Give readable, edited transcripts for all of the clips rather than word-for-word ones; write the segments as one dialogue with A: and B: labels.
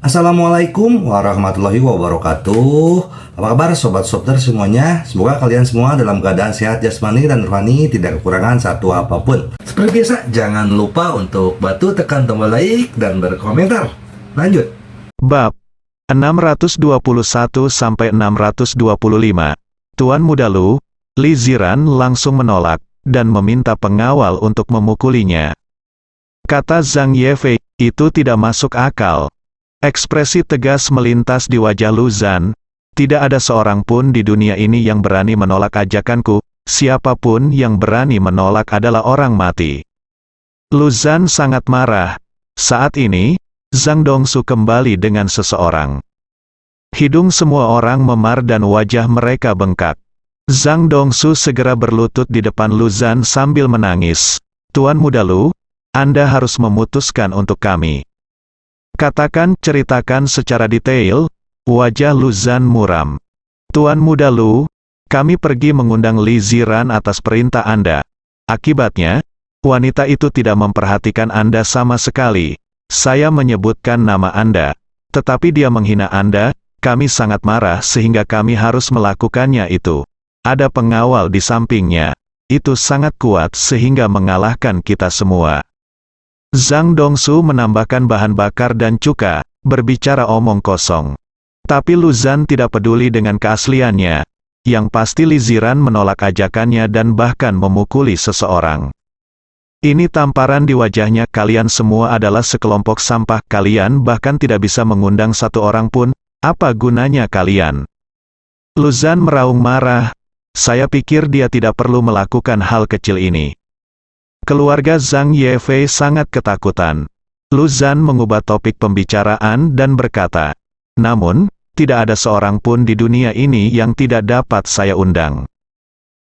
A: Assalamualaikum warahmatullahi wabarakatuh. Apa kabar sobat Softer semuanya? Semoga kalian semua dalam keadaan sehat jasmani dan rohani, tidak kekurangan satu apapun. Seperti biasa, jangan lupa untuk bantu tekan tombol like dan berkomentar. Lanjut.
B: Bab 621 sampai 625. Tuan Muda Lu, Li Ziran langsung menolak dan meminta pengawal untuk memukulinya. Kata Zhang Yefei, itu tidak masuk akal. Ekspresi tegas melintas di wajah Lu Zan. Tidak ada seorang pun di dunia ini yang berani menolak ajakanku. Siapapun yang berani menolak adalah orang mati. Lu Zan sangat marah. Saat ini, Zhang Dongsu kembali dengan seseorang. Hidung semua orang memar dan wajah mereka bengkak. Zhang Dongsu segera berlutut di depan Lu Zan sambil menangis. Tuan Muda Lu, Anda harus memutuskan untuk kami. Katakan, ceritakan secara detail. Wajah Lu Zan muram. Tuan Muda Lu, kami pergi mengundang Li Ziran atas perintah Anda. Akibatnya, wanita itu tidak memperhatikan Anda sama sekali. Saya menyebutkan nama Anda, tetapi dia menghina Anda. Kami sangat marah sehingga kami harus melakukannya itu. Ada pengawal di sampingnya. Itu sangat kuat sehingga mengalahkan kita semua. Zhang Dongsu menambahkan bahan bakar dan cuka, berbicara omong kosong. Tapi Lu Zan tidak peduli dengan keasliannya. Yang pasti Li Ziran menolak ajakannya dan bahkan memukuli seseorang. Ini tamparan di wajahnya. Kalian semua adalah sekelompok sampah. Kalian bahkan tidak bisa mengundang satu orang pun. Apa gunanya kalian? Lu Zan meraung marah. Saya pikir dia tidak perlu melakukan hal kecil ini. Keluarga Zhang Yefei sangat ketakutan. Lu Zan mengubah topik pembicaraan dan berkata, namun, tidak ada seorang pun di dunia ini yang tidak dapat saya undang.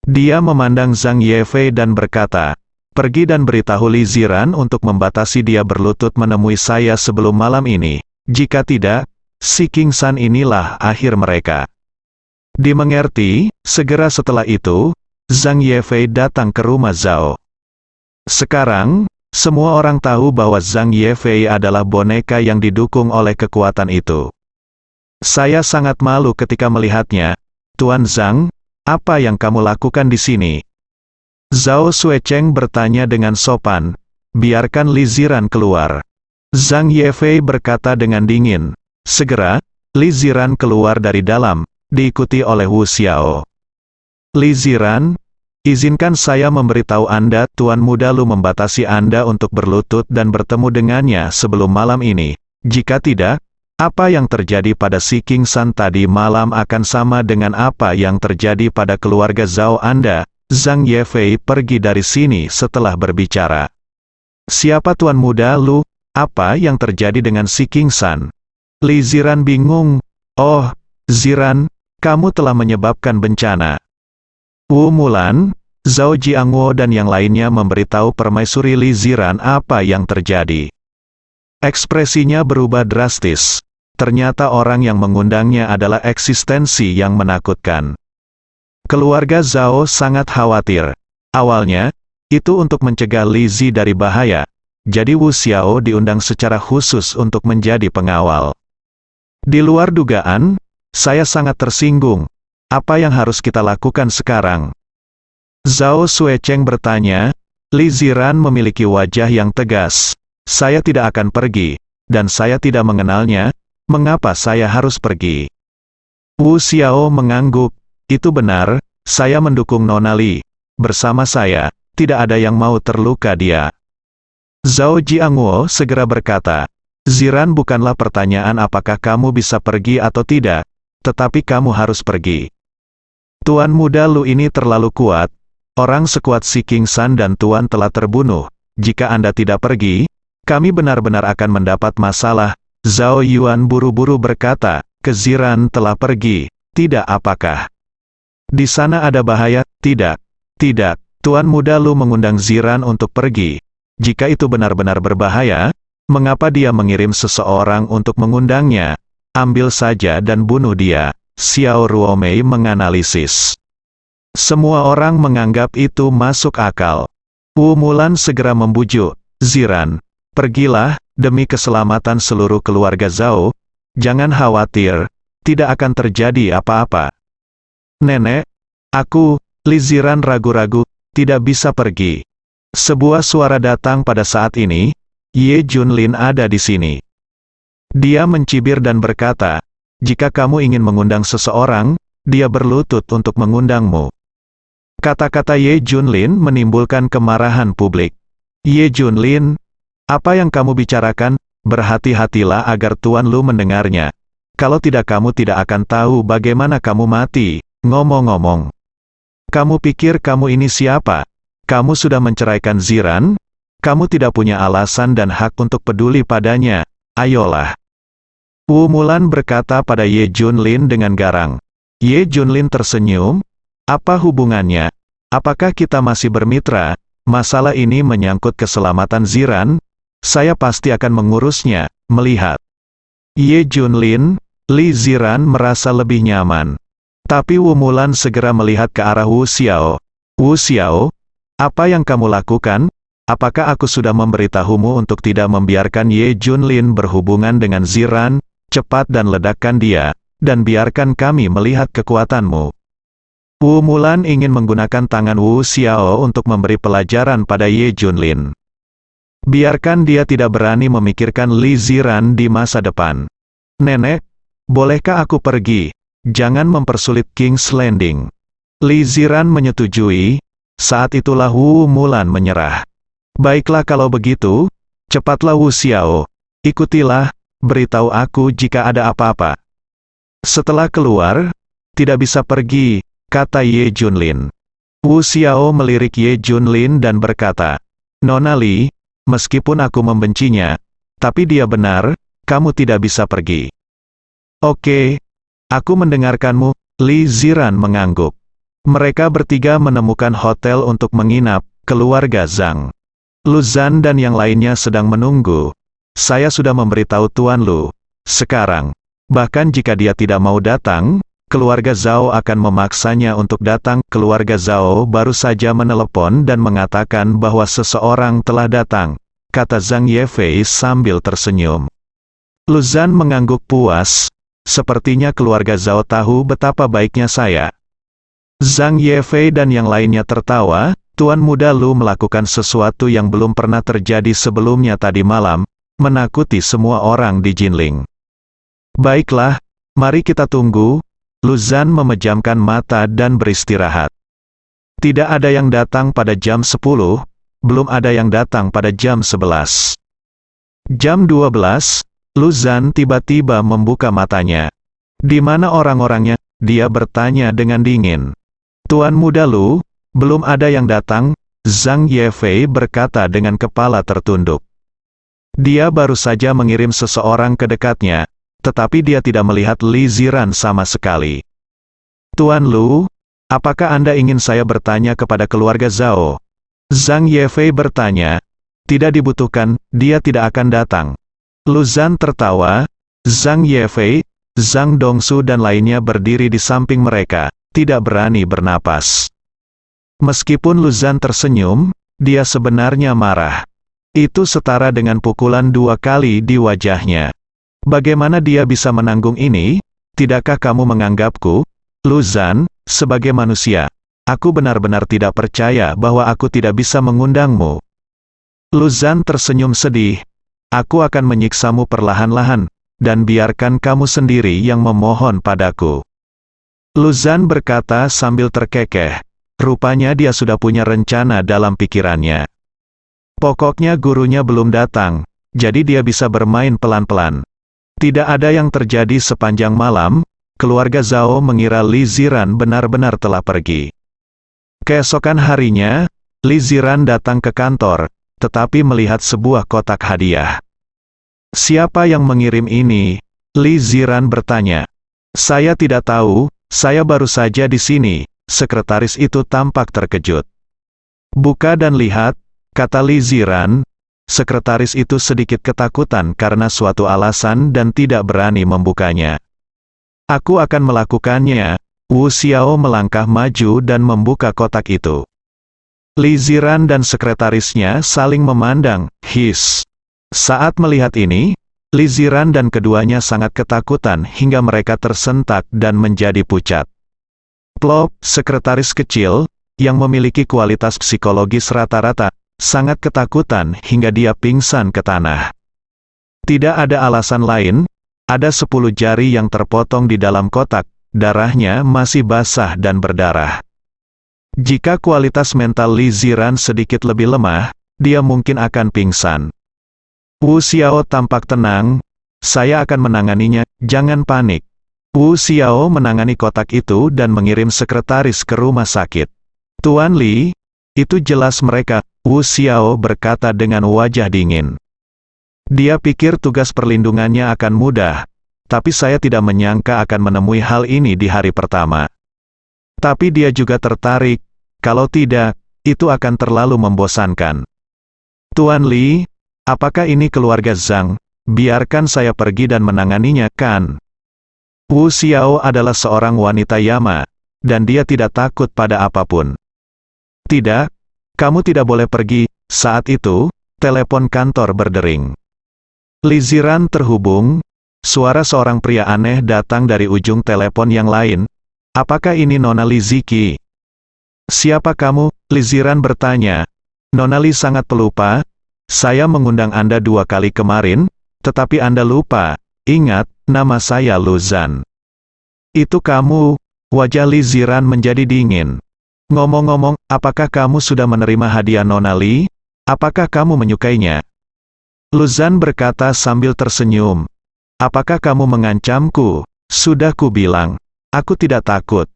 B: Dia memandang Zhang Yefei dan berkata, pergi dan beritahu Li Ziran untuk membatasi dia berlutut menemui saya sebelum malam ini. Jika tidak, si King San inilah akhir mereka. Dimengerti. Segera setelah itu, Zhang Yefei datang ke rumah Zhao. Sekarang, semua orang tahu bahwa Zhang Yefei adalah boneka yang didukung oleh kekuatan itu. Saya sangat malu ketika melihatnya. Tuan Zhang, apa yang kamu lakukan di sini? Zhao Xuecheng bertanya dengan sopan. Biarkan Li Ziran keluar. Zhang Yefei berkata dengan dingin. Segera, Li Ziran keluar dari dalam, diikuti oleh Wu Xiao. Li Ziran, izinkan saya memberitahu Anda, Tuan Muda Lu membatasi Anda untuk berlutut dan bertemu dengannya sebelum malam ini. Jika tidak, apa yang terjadi pada si King San tadi malam akan sama dengan apa yang terjadi pada keluarga Zhao Anda. Zhang Yefei pergi dari sini setelah berbicara. Siapa Tuan Muda Lu? Apa yang terjadi dengan si King San? Li Ziran bingung. Oh, Ziran, kamu telah menyebabkan bencana. Wu Mulan, Zhao Jiangwo dan yang lainnya memberitahu Permaisuri Li Ziran apa yang terjadi. Ekspresinya berubah drastis. Ternyata orang yang mengundangnya adalah eksistensi yang menakutkan. Keluarga Zhao sangat khawatir. Awalnya, itu untuk mencegah Li Zi dari bahaya. Jadi Wu Xiao diundang secara khusus untuk menjadi pengawal. Di luar dugaan, saya sangat tersinggung. Apa yang harus kita lakukan sekarang? Zhao Xuecheng bertanya. Li Ziran memiliki wajah yang tegas. Saya tidak akan pergi, dan saya tidak mengenalnya. Mengapa saya harus pergi? Wu Xiao mengangguk. Itu benar, saya mendukung Nona Li. Bersama saya, tidak ada yang mau terluka dia. Zhao Jiangwo segera berkata, Ziran bukanlah pertanyaan apakah kamu bisa pergi atau tidak, tetapi kamu harus pergi. Tuan Muda Lu ini terlalu kuat. Orang sekuat si King San dan Tuan telah terbunuh. Jika Anda tidak pergi, kami benar-benar akan mendapat masalah. Zhao Yuan buru-buru berkata, ke Ziran telah pergi. Tidak apakah? Di sana ada bahaya? Tidak. Tidak. Tuan Muda Lu mengundang Ziran untuk pergi. Jika itu benar-benar berbahaya, mengapa dia mengirim seseorang untuk mengundangnya? Ambil saja dan bunuh dia. Xiao Ruomei menganalisis. Semua orang menganggap itu masuk akal. Wu Mulan segera membujuk, Ziran, pergilah, demi keselamatan seluruh keluarga Zhao, jangan khawatir, tidak akan terjadi apa-apa. Nenek, aku, Li Ziran ragu-ragu, tidak bisa pergi. Sebuah suara datang pada saat ini, Ye Junlin ada di sini. Dia mencibir dan berkata, jika kamu ingin mengundang seseorang, dia berlutut untuk mengundangmu. Kata-kata Ye Junlin menimbulkan kemarahan publik. Ye Junlin, apa yang kamu bicarakan, berhati-hatilah agar Tuan Lu mendengarnya. Kalau tidak kamu tidak akan tahu bagaimana kamu mati. Ngomong-ngomong, kamu pikir kamu ini siapa? Kamu sudah menceraikan Ziran? Kamu tidak punya alasan dan hak untuk peduli padanya. Ayolah. Wu Mulan berkata pada Ye Junlin dengan garang. Ye Junlin tersenyum. Apa hubungannya? Apakah kita masih bermitra? Masalah ini menyangkut keselamatan Ziran. Saya pasti akan mengurusnya. Melihat Ye Junlin, Li Ziran merasa lebih nyaman. Tapi Wu Mulan segera melihat ke arah Wu Xiao. Wu Xiao, apa yang kamu lakukan? Apakah aku sudah memberitahumu untuk tidak membiarkan Ye Junlin berhubungan dengan Ziran? Cepat dan ledakkan dia, dan biarkan kami melihat kekuatanmu. Wu Mulan ingin menggunakan tangan Wu Xiao untuk memberi pelajaran pada Ye Junlin. Biarkan dia tidak berani memikirkan Li Ziran di masa depan. Nenek, bolehkah aku pergi? Jangan mempersulit King's Landing. Li Ziran menyetujui. Saat itulah Wu Mulan menyerah. Baiklah kalau begitu, cepatlah Wu Xiao. Ikutilah, beritahu aku jika ada apa-apa. Setelah keluar, tidak bisa pergi, kata Ye Junlin. Wu Xiao melirik Ye Junlin dan berkata, Nona Li, meskipun aku membencinya, tapi dia benar, kamu tidak bisa pergi. Oke. Aku mendengarkanmu, Li Ziran mengangguk. Mereka bertiga menemukan hotel untuk menginap, keluarga Zhang. Lu Zhan dan yang lainnya sedang menunggu. Saya sudah memberitahu Tuan Lu. Sekarang, bahkan jika dia tidak mau datang, keluarga Zhao akan memaksanya untuk datang. Keluarga Zhao baru saja menelepon dan mengatakan bahwa seseorang telah datang, kata Zhang Yefei sambil tersenyum. Lu Zhan mengangguk puas. Sepertinya keluarga Zhao tahu betapa baiknya saya. Zhang Yefei dan yang lainnya tertawa. Tuan Muda Lu melakukan sesuatu yang belum pernah terjadi sebelumnya tadi malam, menakuti semua orang di Jinling. Baiklah, mari kita tunggu. Lu Zhan memejamkan mata dan beristirahat. Tidak ada yang datang pada jam 10, belum ada yang datang pada jam 11. Jam 12, Lu Zhan tiba-tiba membuka matanya. Di mana orang-orangnya? Dia bertanya dengan dingin. Tuan Muda Lu, belum ada yang datang, Zhang Yefei berkata dengan kepala tertunduk. Dia baru saja mengirim seseorang ke dekatnya, tetapi dia tidak melihat Li Ziran sama sekali. Tuan Lu, apakah Anda ingin saya bertanya kepada keluarga Zhao? Zhang Yefei bertanya. Tidak dibutuhkan, dia tidak akan datang. Lu Zhan tertawa. Zhang Yefei, Zhang Dongsu dan lainnya berdiri di samping mereka, tidak berani bernapas. Meskipun Lu Zhan tersenyum, dia sebenarnya marah. Itu setara dengan pukulan 2 kali di wajahnya. Bagaimana dia bisa menanggung ini? Tidakkah kamu menganggapku, Lu Zhan, sebagai manusia? Aku benar-benar tidak percaya bahwa aku tidak bisa mengundangmu. Lu Zhan tersenyum sedih. Aku akan menyiksamu perlahan-lahan, dan biarkan kamu sendiri yang memohon padaku. Lu Zhan berkata sambil terkekeh. Rupanya dia sudah punya rencana dalam pikirannya. Pokoknya gurunya belum datang, jadi dia bisa bermain pelan-pelan. Tidak ada yang terjadi sepanjang malam, keluarga Zhao mengira Li Ziran benar-benar telah pergi. Keesokan harinya, Li Ziran datang ke kantor, tetapi melihat sebuah kotak hadiah. Siapa yang mengirim ini? Li Ziran bertanya. Saya tidak tahu, saya baru saja di sini. Sekretaris itu tampak terkejut. Buka dan lihat, kata Li Ziran. Sekretaris itu sedikit ketakutan karena suatu alasan dan tidak berani membukanya. Aku akan melakukannya. Wu Xiao melangkah maju dan membuka kotak itu. Li Ziran dan sekretarisnya saling memandang, hiss. Saat melihat ini, Li Ziran dan keduanya sangat ketakutan hingga mereka tersentak dan menjadi pucat. Plop, sekretaris kecil, yang memiliki kualitas psikologis rata-rata, sangat ketakutan hingga dia pingsan ke tanah. Tidak ada alasan lain, ada 10 jari yang terpotong di dalam kotak, darahnya masih basah dan berdarah. Jika kualitas mental Li Ziran sedikit lebih lemah, dia mungkin akan pingsan. Wu Xiao tampak tenang, saya akan menanganinya, jangan panik. Wu Xiao menangani kotak itu dan mengirim sekretaris ke rumah sakit. Tuan Li, itu jelas mereka, Wu Xiao berkata dengan wajah dingin. Dia pikir tugas perlindungannya akan mudah, tapi saya tidak menyangka akan menemui hal ini di hari pertama. Tapi dia juga tertarik, kalau tidak, itu akan terlalu membosankan. Tuan Li, apakah ini keluarga Zhang? Biarkan saya pergi dan menanganinya, kan? Wu Xiao adalah seorang wanita Yama, dan dia tidak takut pada apapun. Tidak, kamu tidak boleh pergi. Saat itu, telepon kantor berdering. Li Ziran terhubung, suara seorang pria aneh datang dari ujung telepon yang lain. Apakah ini Nona Li Ziki? Siapa kamu? Li Ziran bertanya. Nona Li sangat pelupa. Saya mengundang Anda 2 kali kemarin, tetapi Anda lupa. Ingat, nama saya Lu Zan. Itu kamu. Wajah Li Ziran menjadi dingin. Ngomong-ngomong, apakah kamu sudah menerima hadiah Nona Li? Apakah kamu menyukainya? Lu Zan berkata sambil tersenyum. Apakah kamu mengancamku? Sudah ku bilang, aku tidak takut.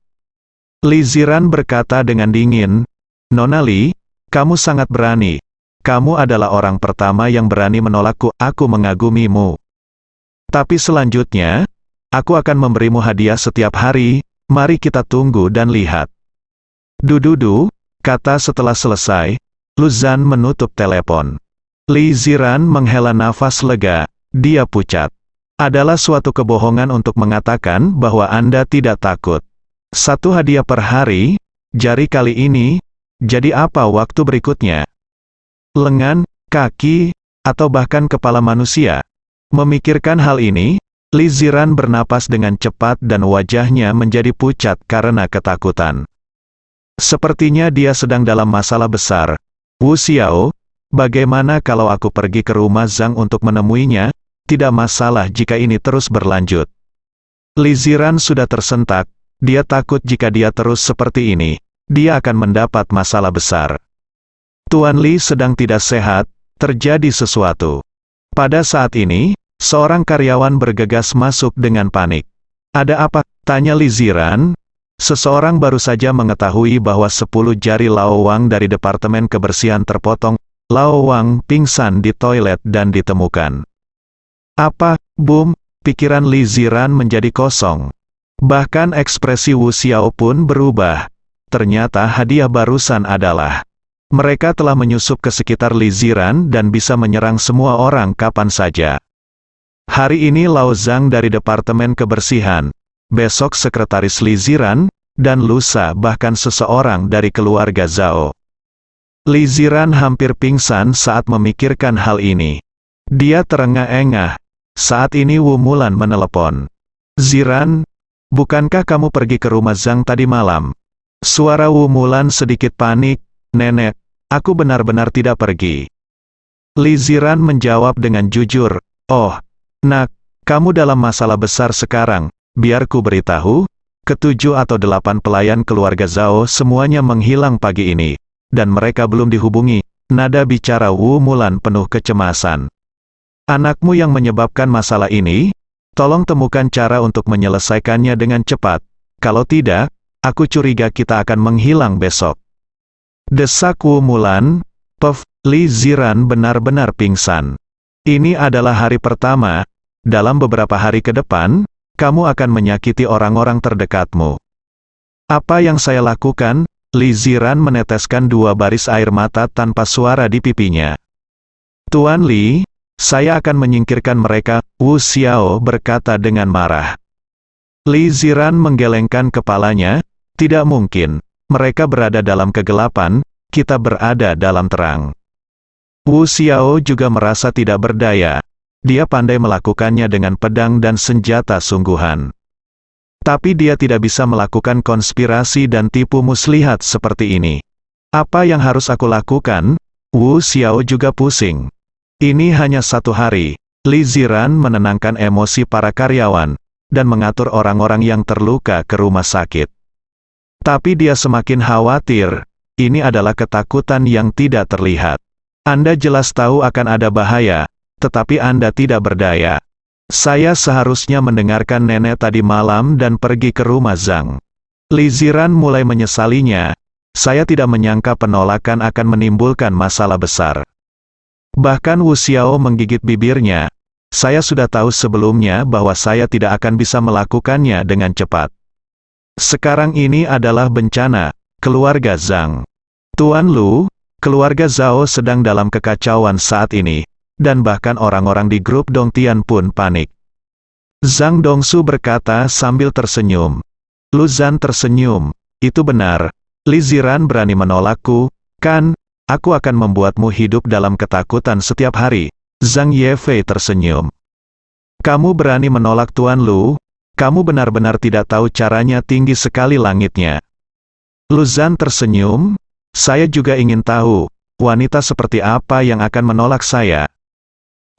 B: Li Ziran berkata dengan dingin. Nona Li, kamu sangat berani. Kamu adalah orang pertama yang berani menolakku, aku mengagumimu. Tapi selanjutnya, aku akan memberimu hadiah setiap hari, mari kita tunggu dan lihat. Dududu, kata setelah selesai, Lu Zan menutup telepon. Li Ziran menghela nafas lega, dia pucat. Adalah suatu kebohongan untuk mengatakan bahwa Anda tidak takut. 1 hadiah per hari, jari kali ini, jadi apa waktu berikutnya? Lengan, kaki, atau bahkan kepala manusia? Memikirkan hal ini, Li Ziran bernapas dengan cepat dan wajahnya menjadi pucat karena ketakutan. Sepertinya dia sedang dalam masalah besar. Wu Xiao, bagaimana kalau aku pergi ke rumah Zhang untuk menemuinya? Tidak masalah jika ini terus berlanjut. Li Ziran sudah tersentak, dia takut jika dia terus seperti ini, dia akan mendapat masalah besar. Tuan Li sedang tidak sehat, terjadi sesuatu. Pada saat ini, seorang karyawan bergegas masuk dengan panik. Ada apa? Tanya Li Ziran. Seseorang baru saja mengetahui bahwa 10 jari Lao Wang dari Departemen Kebersihan terpotong. Lao Wang pingsan di toilet dan ditemukan. Apa? Boom! Pikiran Li Ziran menjadi kosong. Bahkan ekspresi Wu Xiao pun berubah. Ternyata hadiah barusan adalah mereka telah menyusup ke sekitar Li Ziran dan bisa menyerang semua orang kapan saja. Hari ini Lao Zhang dari Departemen Kebersihan, besok sekretaris Li Ziran, dan lusa bahkan seseorang dari keluarga Zhao. Li Ziran hampir pingsan saat memikirkan hal ini. Dia terengah-engah. Saat ini Wu Mulan menelepon. Ziran, bukankah kamu pergi ke rumah Zhang tadi malam? Suara Wu Mulan sedikit panik. Nenek, aku benar-benar tidak pergi. Li Ziran menjawab dengan jujur. Oh, nak, kamu dalam masalah besar sekarang, biar ku beritahu, ke-7 atau 8 pelayan keluarga Zhao semuanya menghilang pagi ini, dan mereka belum dihubungi. Nada bicara Wu Mulan penuh kecemasan. Anakmu yang menyebabkan masalah ini, tolong temukan cara untuk menyelesaikannya dengan cepat, kalau tidak, aku curiga kita akan menghilang besok. Desak Wu Mulan. Li Ziran benar-benar pingsan. Ini adalah hari pertama. Dalam beberapa hari ke depan, kamu akan menyakiti orang-orang terdekatmu. Apa yang saya lakukan? Li Ziran meneteskan 2 baris air mata tanpa suara di pipinya. Tuan Li, saya akan menyingkirkan mereka, Wu Xiao berkata dengan marah. Li Ziran menggelengkan kepalanya, tidak mungkin. Mereka berada dalam kegelapan, kita berada dalam terang. Wu Xiao juga merasa tidak berdaya. Dia pandai melakukannya dengan pedang dan senjata sungguhan. Tapi dia tidak bisa melakukan konspirasi dan tipu muslihat seperti ini. Apa yang harus aku lakukan? Wu Xiao juga pusing. Ini hanya 1 hari. Li Ziran menenangkan emosi para karyawan, dan mengatur orang-orang yang terluka ke rumah sakit. Tapi dia semakin khawatir. Ini adalah ketakutan yang tidak terlihat. Anda jelas tahu akan ada bahaya, tetapi Anda tidak berdaya. Saya seharusnya mendengarkan nenek tadi malam dan pergi ke rumah Zhang. Li Ziran mulai menyesalinya. Saya tidak menyangka penolakan akan menimbulkan masalah besar. Bahkan Wu Xiao menggigit bibirnya. Saya sudah tahu sebelumnya bahwa saya tidak akan bisa melakukannya dengan cepat. Sekarang ini adalah bencana, keluarga Zhang. Tuan Lu, keluarga Zhao sedang dalam kekacauan saat ini. Dan bahkan orang-orang di grup Dongtian pun panik. Zhang Dongsu berkata sambil tersenyum. Lu Zhan tersenyum. Itu benar. Li Ziran berani menolakku, kan? Aku akan membuatmu hidup dalam ketakutan setiap hari. Zhang Yefei tersenyum. Kamu berani menolak Tuan Lu? Kamu benar-benar tidak tahu caranya, tinggi sekali langitnya. Lu Zhan tersenyum. Saya juga ingin tahu, wanita seperti apa yang akan menolak saya.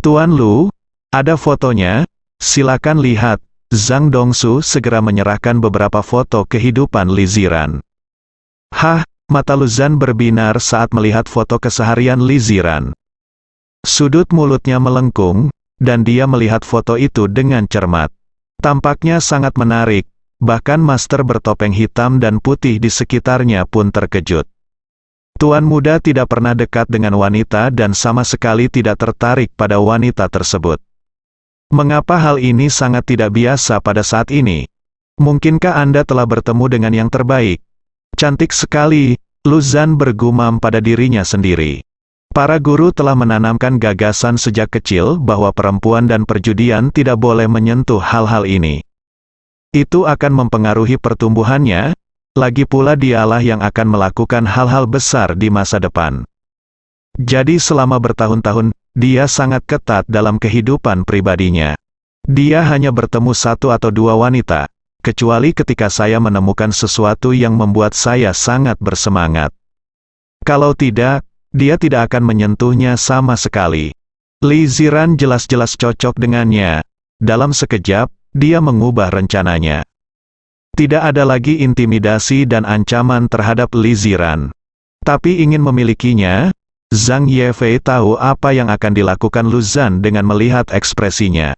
B: Tuan Lu, ada fotonya, silakan lihat. Zhang Dongsu segera menyerahkan beberapa foto kehidupan Li Ziran. Hah, mata Lu Zhan berbinar saat melihat foto keseharian Li Ziran. Sudut mulutnya melengkung, dan dia melihat foto itu dengan cermat. Tampaknya sangat menarik, bahkan master bertopeng hitam dan putih di sekitarnya pun terkejut. Tuan muda tidak pernah dekat dengan wanita dan sama sekali tidak tertarik pada wanita tersebut. Mengapa hal ini sangat tidak biasa pada saat ini? Mungkinkah Anda telah bertemu dengan yang terbaik? Cantik sekali, Lu Zhan bergumam pada dirinya sendiri. Para guru telah menanamkan gagasan sejak kecil bahwa perempuan dan perjudian tidak boleh menyentuh hal-hal ini. Itu akan mempengaruhi pertumbuhannya. Lagi pula dialah yang akan melakukan hal-hal besar di masa depan. Jadi selama bertahun-tahun, dia sangat ketat dalam kehidupan pribadinya. Dia hanya bertemu 1 atau 2 wanita, kecuali ketika saya menemukan sesuatu yang membuat saya sangat bersemangat. Kalau tidak, dia tidak akan menyentuhnya sama sekali. Li Ziran jelas-jelas cocok dengannya. Dalam sekejap, dia mengubah rencananya. Tidak ada lagi intimidasi dan ancaman terhadap Li Ziran. Tapi ingin memilikinya, Zhang Yefei tahu apa yang akan dilakukan Lu Zhan dengan melihat ekspresinya.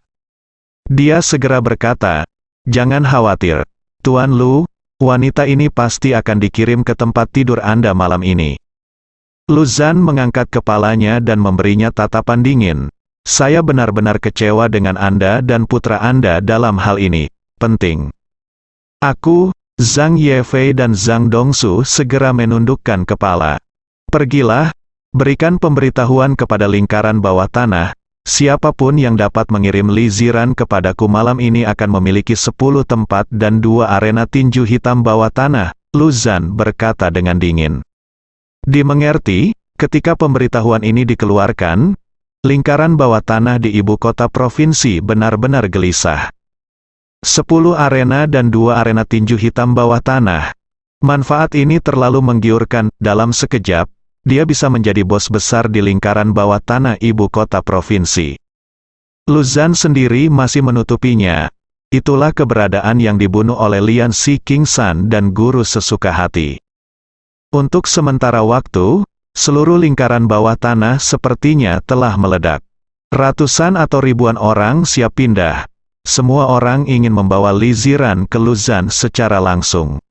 B: Dia segera berkata, "Jangan khawatir, Tuan Lu, wanita ini pasti akan dikirim ke tempat tidur Anda malam ini." Lu Zhan mengangkat kepalanya dan memberinya tatapan dingin. "Saya benar-benar kecewa dengan Anda dan putra Anda dalam hal ini. Penting." Aku, Zhang Yefei dan Zhang Dongsu segera menundukkan kepala. "Pergilah, berikan pemberitahuan kepada lingkaran bawah tanah, siapapun yang dapat mengirim Li Ziran kepadaku malam ini akan memiliki 10 tempat dan 2 arena tinju hitam bawah tanah," Lu Zhan berkata dengan dingin. Dimengerti, ketika pemberitahuan ini dikeluarkan, lingkaran bawah tanah di ibu kota provinsi benar-benar gelisah. 10 arena dan 2 arena tinju hitam bawah tanah. Manfaat ini terlalu menggiurkan. Dalam sekejap, dia bisa menjadi bos besar di lingkaran bawah tanah ibu kota provinsi. Lu Zhan sendiri masih menutupinya. Itulah keberadaan yang dibunuh oleh Lian Si Qingsan dan guru sesuka hati. Untuk sementara waktu, seluruh lingkaran bawah tanah sepertinya telah meledak. Ratusan atau ribuan orang siap pindah. Semua orang ingin membawa Li Ziran ke Lu Zhan secara langsung.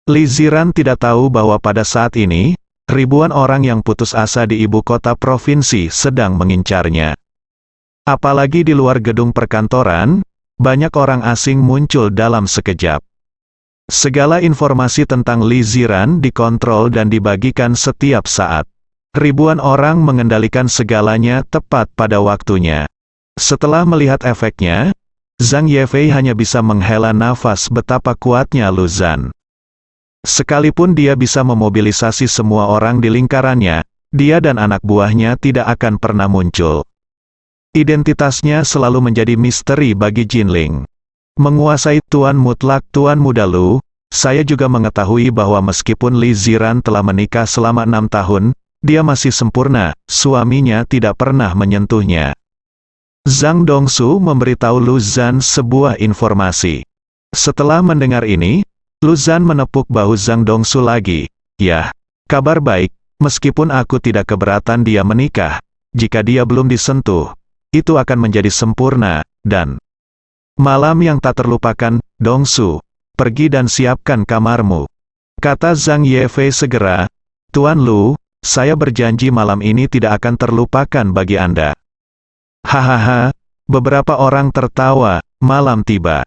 B: Li Ziran tidak tahu bahwa pada saat ini, ribuan orang yang putus asa di ibu kota provinsi sedang mengincarnya. Apalagi di luar gedung perkantoran, banyak orang asing muncul dalam sekejap. Segala informasi tentang Li Ziran dikontrol dan dibagikan setiap saat. Ribuan orang mengendalikan segalanya tepat pada waktunya. Setelah melihat efeknya, Zhang Yefei hanya bisa menghela nafas betapa kuatnya Lu Zhan. Sekalipun dia bisa memobilisasi semua orang di lingkarannya, dia dan anak buahnya tidak akan pernah muncul. Identitasnya selalu menjadi misteri bagi Jinling. Menguasai Tuan Mutlak Tuan Muda Lu, saya juga mengetahui bahwa meskipun Li Ziran telah menikah selama 6 tahun, dia masih sempurna, suaminya tidak pernah menyentuhnya. Zhang Dongsu memberitahu Lu Zhan sebuah informasi. Setelah mendengar ini, Lu Zhan menepuk bahu Zhang Dongsu lagi. "Ya, kabar baik, meskipun aku tidak keberatan dia menikah, jika dia belum disentuh, itu akan menjadi sempurna, dan malam yang tak terlupakan, Dongsu, pergi dan siapkan kamarmu," kata Zhang Yefei segera. "Tuan Lu, saya berjanji malam ini tidak akan terlupakan bagi Anda." Hahaha, beberapa orang tertawa. Malam tiba.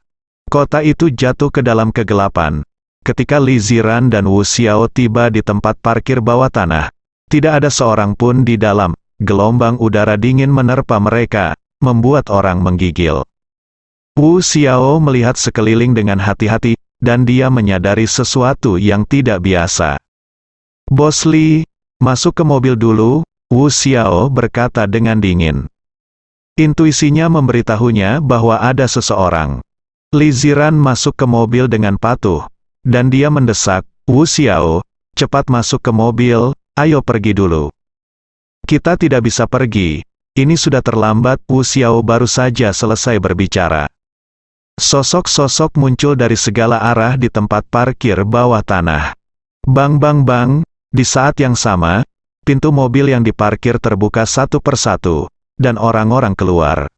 B: Kota itu jatuh ke dalam kegelapan. Ketika Li Ziran dan Wu Xiao tiba di tempat parkir bawah tanah, tidak ada seorang pun di dalam. Gelombang udara dingin menerpa mereka, membuat orang menggigil. Wu Xiao melihat sekeliling dengan hati-hati, dan dia menyadari sesuatu yang tidak biasa. "Bos Li, masuk ke mobil dulu," Wu Xiao berkata dengan dingin. Intuisinya memberitahunya bahwa ada seseorang. Li Ziran masuk ke mobil dengan patuh, dan dia mendesak, "Wu Xiao, cepat masuk ke mobil, ayo pergi dulu." "Kita tidak bisa pergi, ini sudah terlambat." Wu Xiao baru saja selesai berbicara. Sosok-sosok muncul dari segala arah di tempat parkir bawah tanah. Bang bang bang, di saat yang sama, pintu mobil yang diparkir terbuka satu persatu, dan orang-orang keluar.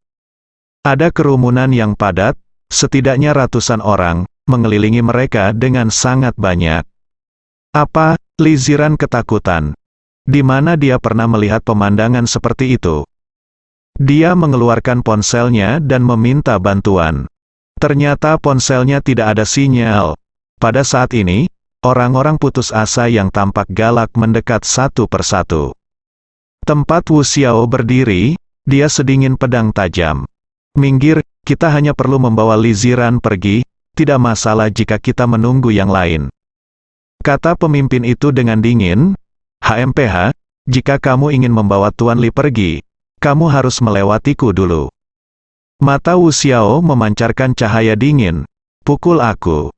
B: Ada kerumunan yang padat, setidaknya ratusan orang, mengelilingi mereka dengan sangat banyak. "Apa?" Li Ziran ketakutan. Di mana dia pernah melihat pemandangan seperti itu? Dia mengeluarkan ponselnya dan meminta bantuan. Ternyata ponselnya tidak ada sinyal. Pada saat ini, orang-orang putus asa yang tampak galak mendekat satu persatu. Tempat Wu Xiao berdiri, dia sedingin pedang tajam. "Minggir, kita hanya perlu membawa Li Ziran pergi, tidak masalah jika kita menunggu yang lain," kata pemimpin itu dengan dingin. "HMPH, jika kamu ingin membawa Tuan Li pergi, kamu harus melewatiku dulu." Mata Wu Xiao memancarkan cahaya dingin. "Pukul aku."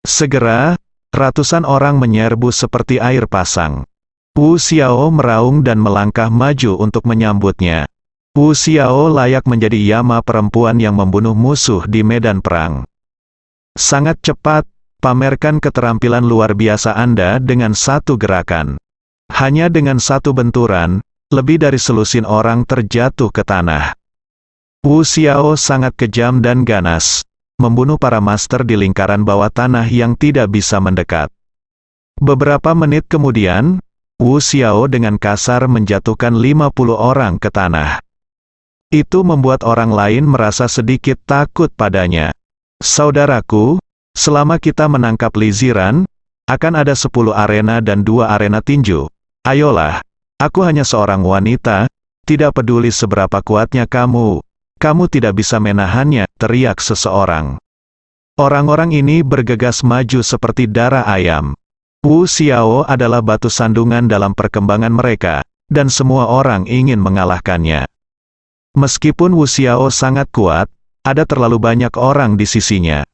B: Segera, ratusan orang menyerbu seperti air pasang. Wu Xiao meraung dan melangkah maju untuk menyambutnya. Wu Xiao layak menjadi Yama perempuan yang membunuh musuh di medan perang. "Sangat cepat, pamerkan keterampilan luar biasa Anda dengan satu gerakan." Hanya dengan satu benturan, lebih dari selusin orang terjatuh ke tanah. Wu Xiao sangat kejam dan ganas, membunuh para master di lingkaran bawah tanah yang tidak bisa mendekat. Beberapa menit kemudian, Wu Xiao dengan kasar menjatuhkan 50 orang ke tanah. Itu membuat orang lain merasa sedikit takut padanya. "Saudaraku, selama kita menangkap Li Ziran, akan ada 10 arena dan 2 arena tinju. Ayolah, aku hanya seorang wanita, tidak peduli seberapa kuatnya kamu tidak bisa menahannya," teriak seseorang. Orang-orang ini bergegas maju seperti darah ayam. Wu Xiao adalah batu sandungan dalam perkembangan mereka, dan semua orang ingin mengalahkannya. Meskipun Wu Xiao sangat kuat, ada terlalu banyak orang di sisinya.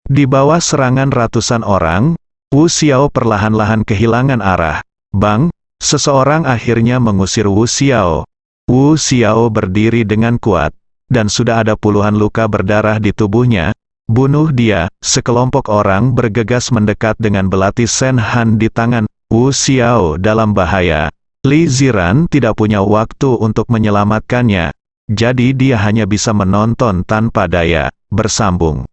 B: Di bawah serangan ratusan orang, Wu Xiao perlahan-lahan kehilangan arah. Bang, seseorang akhirnya mengusir Wu Xiao. Wu Xiao berdiri dengan kuat, dan sudah ada puluhan luka berdarah di tubuhnya. "Bunuh dia!" Sekelompok orang bergegas mendekat dengan belati Sen Han di tangan. Wu Xiao dalam bahaya. Li Ziran tidak punya waktu untuk menyelamatkannya, jadi dia hanya bisa menonton tanpa daya. Bersambung.